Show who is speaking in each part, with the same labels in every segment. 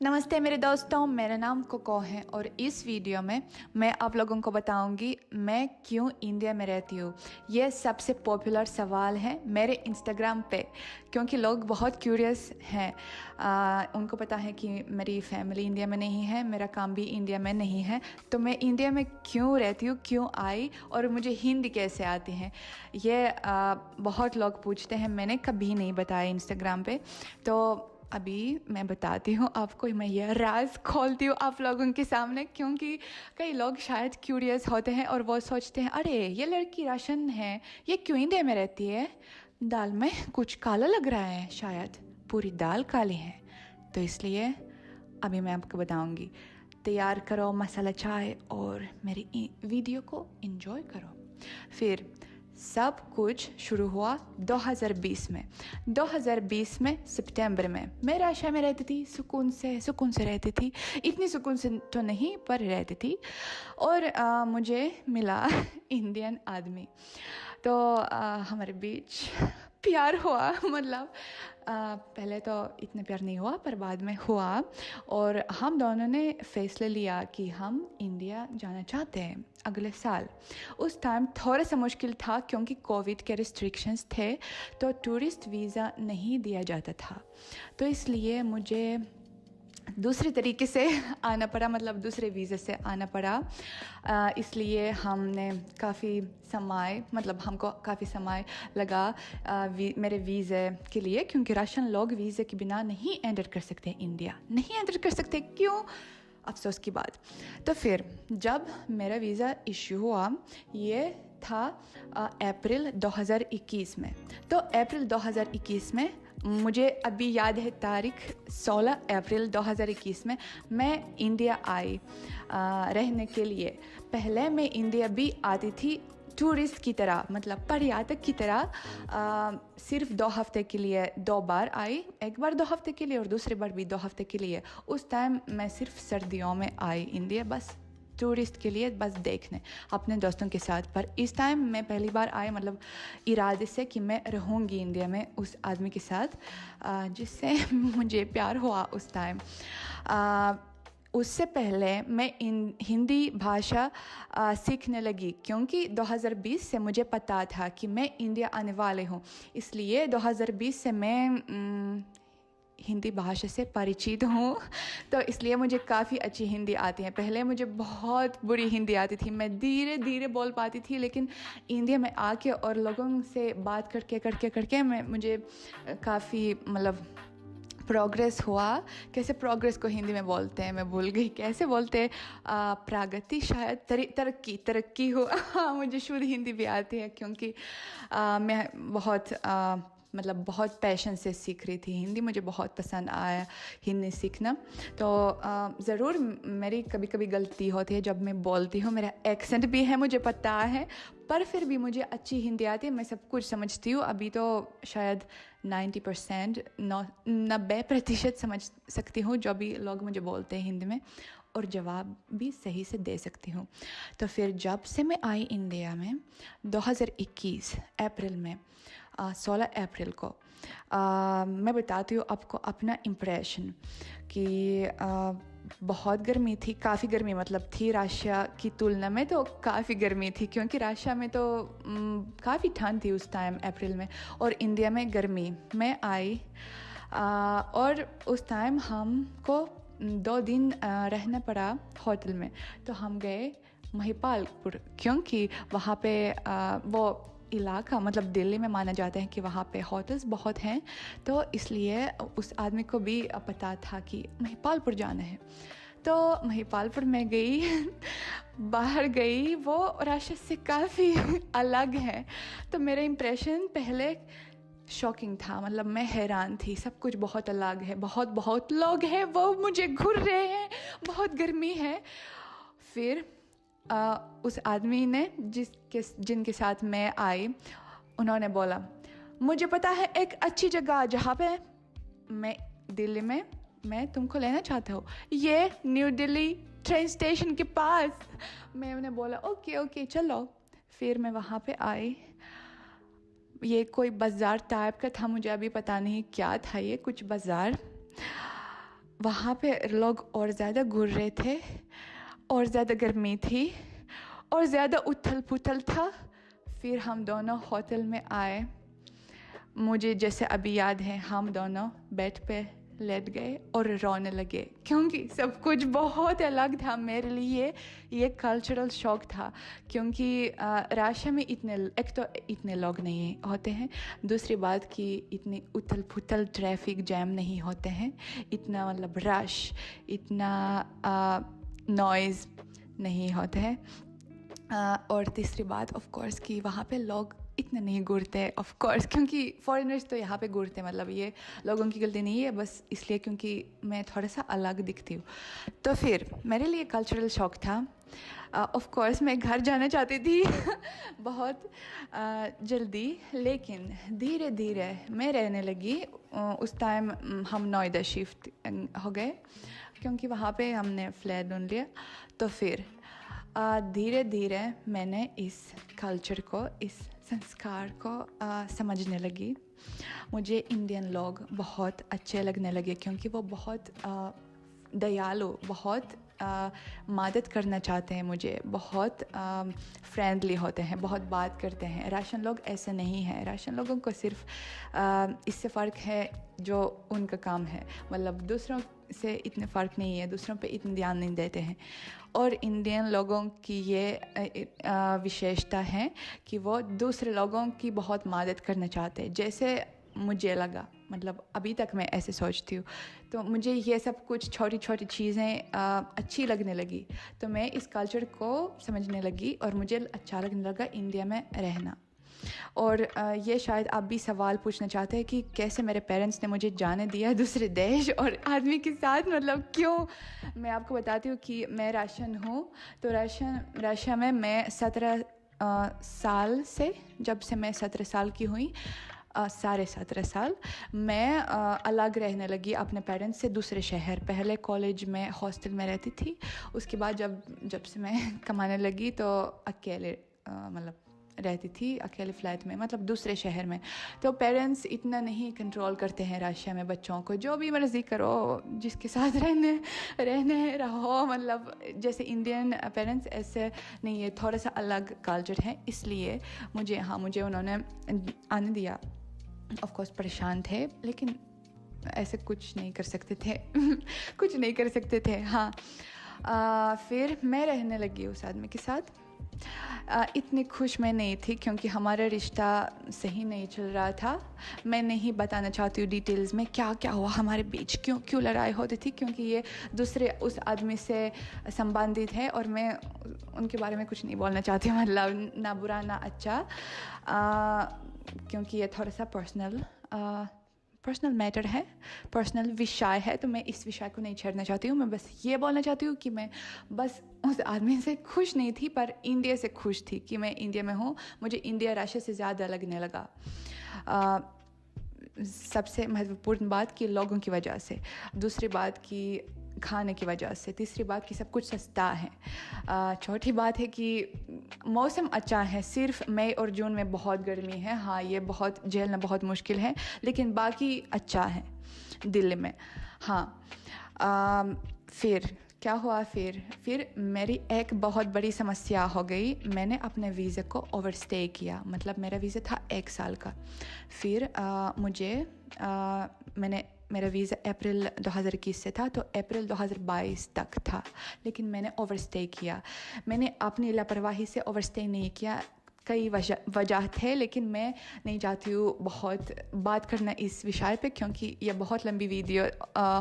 Speaker 1: नमस्ते मेरे दोस्तों, मेरा नाम कोको है और इस वीडियो में मैं आप लोगों को बताऊंगी मैं क्यों इंडिया में रहती हूँ। ये सबसे पॉपुलर सवाल है मेरे इंस्टाग्राम पे, क्योंकि लोग बहुत क्यूरियस हैं। उनको पता है कि मेरी फैमिली इंडिया में नहीं है, मेरा काम भी इंडिया में नहीं है, तो मैं इंडिया में क्यों रहती हूँ, क्यों आई और मुझे हिंदी कैसे आती है। ये बहुत लोग पूछते हैं, मैंने कभी नहीं बताया इंस्टाग्राम पे। तो अभी मैं बताती हूँ आपको, मैं यह राज खोलती हूँ आप लोगों के सामने, क्योंकि कई लोग शायद क्यूरियस होते हैं और वो सोचते हैं अरे ये लड़की राशन है, ये क्यों इंडिया में रहती है, दाल में कुछ काला लग रहा है, शायद पूरी दाल काली है। तो इसलिए अभी मैं आपको बताऊँगी। तैयार करो मसाला चाय और मेरी वीडियो को एंजॉय करो। फिर सब कुछ शुरू हुआ 2020 में। 2020 में सितंबर में मैं राशा में रहती थी, सुकून से रहती थी। इतनी सुकून से तो नहीं, पर रहती थी। और मुझे मिला इंडियन आदमी, तो हमारे बीच प्यार हुआ। मतलब पहले तो इतना प्यार नहीं हुआ, पर बाद में हुआ। और हम दोनों ने फैसला लिया कि हम इंडिया जाना चाहते हैं अगले साल। उस टाइम थोड़ा सा मुश्किल था, क्योंकि कोविड के रिस्ट्रिक्शंस थे, तो टूरिस्ट वीज़ा नहीं दिया जाता था। तो इसलिए मुझे दूसरे तरीके से आना पड़ा, मतलब दूसरे वीज़े से आना पड़ा। इसलिए हमने काफ़ी समय, मतलब हमको काफ़ी समय लगा मेरे वीज़े के लिए, क्योंकि राशन लोग वीज़े के बिना नहीं एंटर कर सकते, इंडिया नहीं एंटर कर सकते। क्यों? अफसोस की बात। तो फिर जब मेरा वीज़ा इश्यू हुआ, ये था अप्रैल 2021 में। तो अप्रैल 2021 में मुझे अभी याद है तारीख, 16 अप्रैल 2021 में मैं इंडिया आई रहने के लिए। पहले मैं इंडिया भी आती थी टूरिस्ट की तरह, मतलब पर्यटक की तरह। सिर्फ 2 हफ्ते के लिए 2 बार आई, एक बार 2 हफ्ते के लिए और दूसरी बार भी 2 हफ्ते के लिए। उस टाइम मैं सिर्फ सर्दियों में आई इंडिया, बस टूरिस्ट के लिए, बस देखने अपने दोस्तों के साथ। पर इस टाइम मैं पहली बार आई, मतलब इरादे से कि मैं रहूँगी इंडिया में उस आदमी के साथ जिससे मुझे प्यार हुआ उस टाइम। उससे पहले मैं हिंदी भाषा सीखने लगी, क्योंकि 2020 से मुझे पता था कि मैं इंडिया आने वाले हूँ। इसलिए 2020 से मैं हिंदी भाषा से परिचित हूँ। तो इसलिए मुझे काफ़ी अच्छी हिंदी आती है। पहले मुझे बहुत बुरी हिंदी आती थी, मैं धीरे धीरे बोल पाती थी, लेकिन इंडिया में आके और लोगों से बात करके मुझे काफ़ी, मतलब प्रोग्रेस हुआ। कैसे प्रोग्रेस को हिंदी में बोलते हैं मैं भूल गई, कैसे बोलते हैं, प्रगति शायद, तरक्की हो। हाँ, मुझे शुद्ध हिंदी भी आती है, क्योंकि मैं बहुत मतलब बहुत पैशन से सीख रही थी हिंदी। मुझे बहुत पसंद आया हिंदी सीखना। तो ज़रूर मेरी कभी कभी गलती होती है जब मैं बोलती हूँ, मेरा एक्सेंट भी है मुझे पता है, पर फिर भी मुझे अच्छी हिंदी आती है, मैं सब कुछ समझती हूँ। अभी तो शायद 90%, 90% समझ सकती हूँ जो भी लोग मुझे बोलते हैं हिंदी में, और जवाब भी सही से दे सकती हूँ। तो फिर जब से मैं आई इंडिया में 2021 अप्रैल में, 16 अप्रैल को, मैं बताती हूँ आपको अपना इम्प्रेशन कि बहुत गर्मी थी, काफ़ी गर्मी मतलब थी राशिया की तुलना में, तो काफ़ी गर्मी थी, क्योंकि राशिया में तो काफ़ी ठंड थी उस टाइम अप्रैल में, और इंडिया में गर्मी में आई। और उस टाइम हमको 2 दिन रहना पड़ा होटल में। तो हम गए महिपालपुर, क्योंकि वहाँ पे वो इलाका, मतलब दिल्ली में माना जाता है कि वहाँ पे होटल्स बहुत हैं, तो इसलिए उस आदमी को भी पता था कि महिपालपुर जाना है। तो महिपालपुर में गई बाहर गई, वो राशि से काफ़ी अलग है। तो मेरा इम्प्रेशन पहले शॉकिंग था, मतलब मैं हैरान थी, सब कुछ बहुत अलग है, बहुत लोग हैं, वो मुझे घूर रहे हैं, बहुत गर्मी है। फिर उस आदमी ने जिनके साथ मैं आई, उन्होंने बोला मुझे पता है एक अच्छी जगह जहाँ पे मैं दिल्ली में मैं तुमको लेना चाहता हूँ, ये न्यू दिल्ली ट्रेन स्टेशन के पास। मैं उन्हें बोला ओके चलो। फिर मैं वहाँ पे आई, ये कोई बाज़ार टाइप का था, मुझे अभी पता नहीं क्या था, ये कुछ बाज़ार। वहाँ पे लोग और ज़्यादा घूर रहे थे, और ज़्यादा गर्मी थी, और ज़्यादा उथल पुथल था। फिर हम दोनों होटल में आए। मुझे जैसे अभी याद है, हम दोनों बेड पे लेट गए और रोने लगे, क्योंकि सब कुछ बहुत अलग था मेरे लिए। ये कल्चरल शॉक था, क्योंकि राशिया में एक तो इतने लोग नहीं होते हैं, दूसरी बात कि इतनी उथल पुथल ट्रैफिक जैम नहीं होते हैं, इतना मतलब रश, इतना नॉइज़ नहीं होते हैं। और तीसरी बात ऑफ कोर्स कि वहाँ पे लोग इतने नहीं घूरते, ऑफ कोर्स, क्योंकि फॉरेनर्स तो यहाँ पे घूरते, मतलब ये लोगों की गलती नहीं है, बस इसलिए क्योंकि मैं थोड़ा सा अलग दिखती हूँ। तो फिर मेरे लिए कल्चरल शॉक था। ऑफ कोर्स मैं घर जाना चाहती थी बहुत जल्दी, लेकिन धीरे धीरे मैं रहने लगी। उस टाइम हम नोएडा शिफ्ट हो गए, क्योंकि वहाँ पे हमने फ्लैट ढूंढ लिया। तो फिर धीरे धीरे मैंने इस कल्चर को, इस संस्कार को समझने लगी। मुझे इंडियन लोग बहुत अच्छे लगने लगे, क्योंकि वो बहुत दयालु, बहुत मदद करना चाहते हैं मुझे, बहुत फ्रेंडली होते हैं, बहुत बात करते हैं। राशियन लोग ऐसे नहीं हैं। राशियन लोगों को सिर्फ इससे फ़र्क है जो उनका काम है, मतलब दूसरों से इतने फ़र्क नहीं है, दूसरों पे इतने ध्यान नहीं देते हैं। और इंडियन लोगों की ये विशेषता है कि वो दूसरे लोगों की बहुत मदद करना चाहते हैं, जैसे मुझे लगा, मतलब अभी तक मैं ऐसे सोचती हूँ। तो मुझे ये सब कुछ छोटी छोटी चीज़ें अच्छी लगने लगी, तो मैं इस कल्चर को समझने लगी और मुझे अच्छा लगने लगा इंडिया में रहना। और ये शायद आप भी सवाल पूछना चाहते हैं कि कैसे मेरे पेरेंट्स ने मुझे जाने दिया दूसरे देश और आदमी के साथ, मतलब क्यों। मैं आपको बताती हूँ कि मैं राशियन हूँ। तो राशिया में मैं 17 साल से, जब से मैं 17 साल की हुई, साढ़े 17 साल मैं अलग रहने लगी अपने पेरेंट्स से, दूसरे शहर। पहले कॉलेज में हॉस्टल में रहती थी, उसके बाद जब से मैं कमाने लगी तो अकेले मतलब रहती थी, अकेले फ्लैट में, मतलब दूसरे शहर में। तो पेरेंट्स इतना नहीं कंट्रोल करते हैं राशिया में बच्चों को, जो भी मर्ज़ी करो, जिसके साथ रहने रहो, मतलब जैसे इंडियन पेरेंट्स ऐसे नहीं है, थोड़ा सा अलग कल्चर है। इसलिए मुझे उन्होंने आने दिया। ऑफ कोर्स परेशान थे, लेकिन ऐसे कुछ नहीं कर सकते थे कुछ नहीं कर सकते थे। हाँ, फिर मैं रहने लगी उस आदमी के साथ। इतनी खुश मैं नहीं थी, क्योंकि हमारा रिश्ता सही नहीं चल रहा था। मैं नहीं बताना चाहती हूँ डिटेल्स में क्या क्या हुआ हमारे बीच, क्यों लड़ाई होती थी, क्योंकि ये दूसरे उस आदमी से संबंधित है और मैं उनके बारे में कुछ नहीं बोलना चाहती हूँ, मतलब ना बुरा ना अच्छा, क्योंकि ये थोड़ा सा पर्सनल मैटर है, पर्सनल विषय है। तो मैं इस विषय को नहीं छेड़ना चाहती हूँ। मैं बस ये बोलना चाहती हूँ कि मैं बस उस आदमी से खुश नहीं थी, पर इंडिया से खुश थी कि मैं इंडिया में हूँ। मुझे इंडिया राशिया से ज़्यादा लगने लगा। सबसे महत्वपूर्ण बात कि लोगों की वजह से, दूसरी बात कि खाने की वजह से, तीसरी बात कि सब कुछ सस्ता है, चौथी बात है कि मौसम अच्छा है। सिर्फ मई और जून में बहुत गर्मी है, हाँ ये बहुत झेलना बहुत मुश्किल है, लेकिन बाकी अच्छा है दिल्ली में। हाँ, फिर क्या हुआ, फिर मेरी एक बहुत बड़ी समस्या हो गई। मैंने अपने वीज़ा को ओवरस्टे किया, मतलब मेरा वीज़ा था 1 साल का। फिर मेरा वीज़ा अप्रैल 2021 से था, तो अप्रैल 2022 तक था, लेकिन मैंने ओवरस्टे किया। मैंने अपनी लापरवाही से ओवरस्टे नहीं किया, कई वजह थे, लेकिन मैं नहीं चाहती हूँ बहुत बात करना इस विषय पे, क्योंकि ये बहुत लंबी वीडियो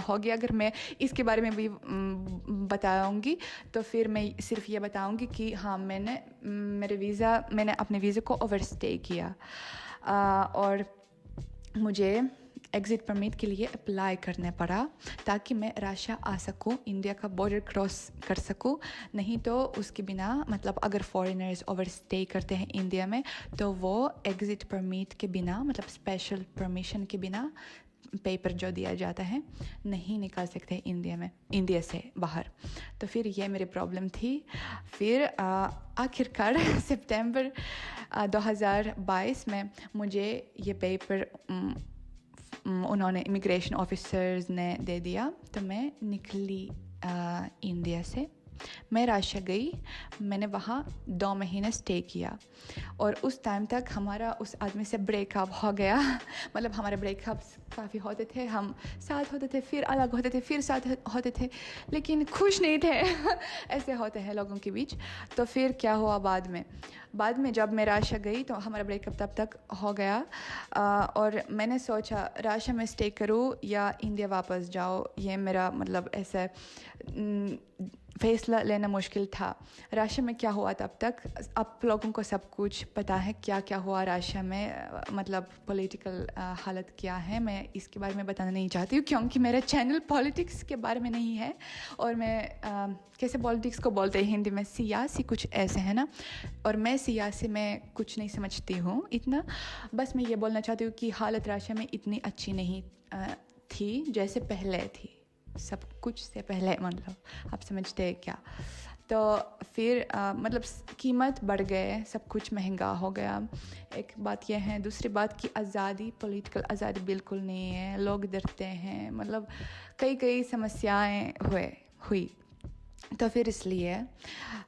Speaker 1: होगी। अगर मैं इसके बारे में भी बताऊँगी तो फिर मैं सिर्फ ये बताऊँगी कि हाँ, मैंने अपने वीज़ा को ओवरस्टे किया और मुझे एग्ज़िट परमिट के लिए अप्लाई करने पड़ा, ताकि मैं राशिया आ सकूं, इंडिया का बॉर्डर क्रॉस कर सकूं। नहीं तो उसके बिना, मतलब अगर फॉरेनर्स ओवरस्टे करते हैं इंडिया में, तो वो एग्ज़िट परमिट के बिना, मतलब स्पेशल परमिशन के बिना, पेपर जो दिया जाता है, नहीं निकल सकते इंडिया से बाहर। तो फिर ये मेरी प्रॉब्लम थी। फिर आखिरकार सितंबर 2022 में मुझे ये पेपर उन्होंने इमिग्रेशन ऑफिसर्स ने दे दिया, तो मैं निकली इंडिया से। मैं राशिया गई, मैंने वहाँ 2 महीने स्टे किया और उस टाइम तक हमारा उस आदमी से ब्रेकअप हो गया। मतलब हमारे ब्रेकअप्स काफ़ी होते थे, हम साथ होते थे, फिर अलग होते थे, फिर साथ होते थे, लेकिन खुश नहीं थे। ऐसे होते हैं लोगों के बीच। तो फिर क्या हुआ बाद में जब मैं राशिया गई तो हमारा ब्रेकअप तब तक हो गया। और मैंने सोचा राशिया में स्टे करूँ या इंडिया वापस जाओ, ये मेरा मतलब ऐसे फैसला लेना मुश्किल था। राशिया में क्या हुआ तब तक, आप लोगों को सब कुछ पता है क्या क्या हुआ राशिया में, मतलब पॉलिटिकल हालत क्या है। मैं इसके बारे में बताना नहीं चाहती हूँ क्योंकि मेरा चैनल पॉलिटिक्स के बारे में नहीं है। और मैं कैसे पॉलिटिक्स को बोलते हैं हिंदी में, सियासी कुछ ऐसे है ना, और मैं सियासी में कुछ नहीं समझती हूँ इतना। बस मैं ये बोलना चाहती हूँ कि हालत राशिया में इतनी अच्छी नहीं थी जैसे पहले थी, सब कुछ से पहले, मतलब आप समझते हैं क्या। तो फिर मतलब कीमत बढ़ गए, सब कुछ महंगा हो गया, एक बात यह है। दूसरी बात कि आज़ादी, पॉलिटिकल आज़ादी बिल्कुल नहीं है, लोग डरते हैं, मतलब कई समस्याएं हुई। तो फिर इसलिए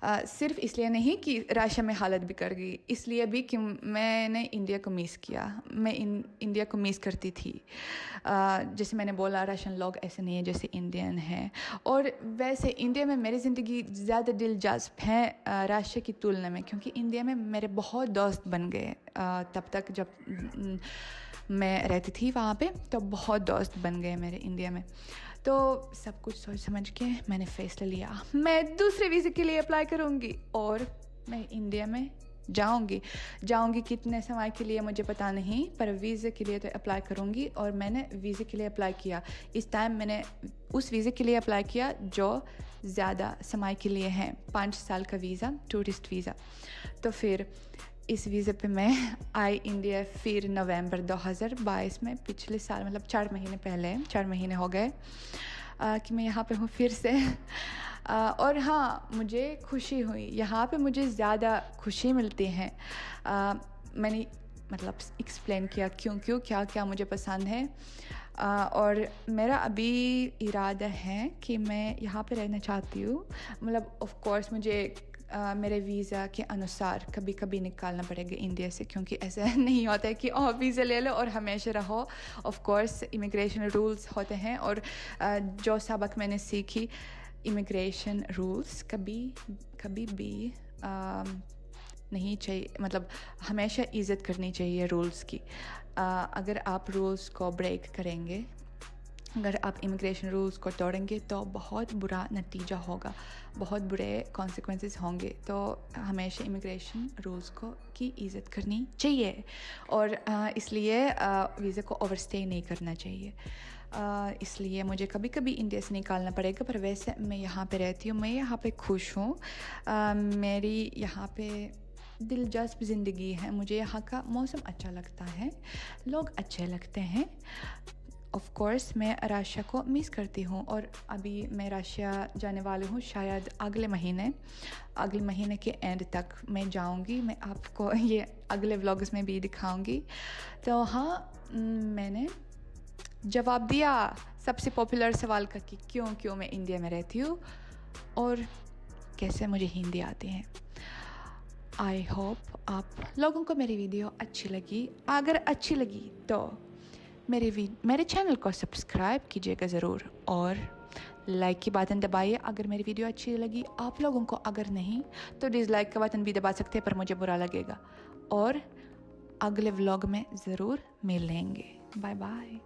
Speaker 1: सिर्फ इसलिए नहीं कि राशिया में हालत बिगड़ गई, इसलिए भी कि मैंने इंडिया को मिस किया। मैं इंडिया को मिस करती थी। जैसे मैंने बोला, राशियन लोग ऐसे नहीं है जैसे इंडियन हैं। और वैसे इंडिया में मेरी ज़िंदगी ज़्यादा दिलचस्प है राशिया की तुलना में, क्योंकि इंडिया में मेरे बहुत दोस्त बन गए। तब तक जब मैं रहती थी वहाँ पे, तो बहुत दोस्त बन गए मेरे इंडिया में। तो सब कुछ सोच समझ के मैंने फैसला लिया, मैं दूसरे वीज़े के लिए अप्लाई करूँगी और मैं इंडिया में जाऊँगी कितने समय के लिए मुझे पता नहीं, पर वीज़े के लिए तो अप्लाई करूँगी। और मैंने वीज़े के लिए अप्लाई किया। इस टाइम मैंने उस वीज़े के लिए अप्लाई किया जो ज़्यादा समय के लिए है, 5 साल का वीज़ा, टूरिस्ट वीज़ा। तो फिर इस वीज़े पे मैं आई इंडिया फिर नवंबर 2022 में, पिछले साल, मतलब 4 महीने पहले, 4 महीने हो गए कि मैं यहाँ पे हूँ फिर से। और हाँ, मुझे खुशी हुई यहाँ पे, मुझे ज़्यादा खुशी मिलती है। मैंने मतलब एक्सप्लेन किया क्यों क्या मुझे पसंद है। और मेरा अभी इरादा है कि मैं यहाँ पे रहना चाहती हूँ। मतलब ऑफ कोर्स मुझे मेरे वीज़ा के अनुसार कभी कभी निकालना पड़ेगा इंडिया से, क्योंकि ऐसा नहीं होता है कि वीज़ा ले लो और हमेशा रहो। ऑफ कोर्स इमिग्रेशन रूल्स होते हैं, और जो सबक मैंने सीखी, इमिग्रेशन रूल्स कभी भी नहीं चाहिए, मतलब हमेशा इज़्ज़त करनी चाहिए रूल्स की। अगर आप रूल्स को ब्रेक करेंगे, अगर आप इमिग्रेशन रूल्स को तोड़ेंगे तो बहुत बुरा नतीजा होगा, बहुत बुरे कॉन्सिक्वेंसेस होंगे। तो हमेशा इमिग्रेशन रूल्स की इज़्ज़त करनी चाहिए, और इसलिए वीज़ा को ओवरस्टे नहीं करना चाहिए। इसलिए मुझे कभी कभी इंडिया से निकालना पड़ेगा, पर वैसे मैं यहाँ पे रहती हूँ, मैं यहाँ पे खुश हूँ। मेरी यहाँ पे दिलचस्प ज़िंदगी है, मुझे यहाँ का मौसम अच्छा लगता है, लोग अच्छे लगते हैं। ऑफ कोर्स मैं राशिया को मिस करती हूँ, और अभी मैं राशिया जाने वाली हूँ, शायद अगले महीने के एंड तक मैं जाऊँगी। मैं आपको ये अगले व्लॉग्स में भी दिखाऊँगी। तो हाँ, मैंने जवाब दिया सबसे पॉपुलर सवाल का कि क्यों मैं इंडिया में रहती हूँ और कैसे मुझे हिंदी आती है। आई होप आप लोगों को मेरी वीडियो अच्छी लगी। अगर अच्छी लगी तो मेरे चैनल को सब्सक्राइब कीजिएगा ज़रूर, और लाइक की बटन दबाइए अगर मेरी वीडियो अच्छी लगी आप लोगों को। अगर नहीं तो डिसलाइक का बटन भी दबा सकते हैं, पर मुझे बुरा लगेगा। और अगले व्लॉग में ज़रूर मिलेंगे। Bye bye.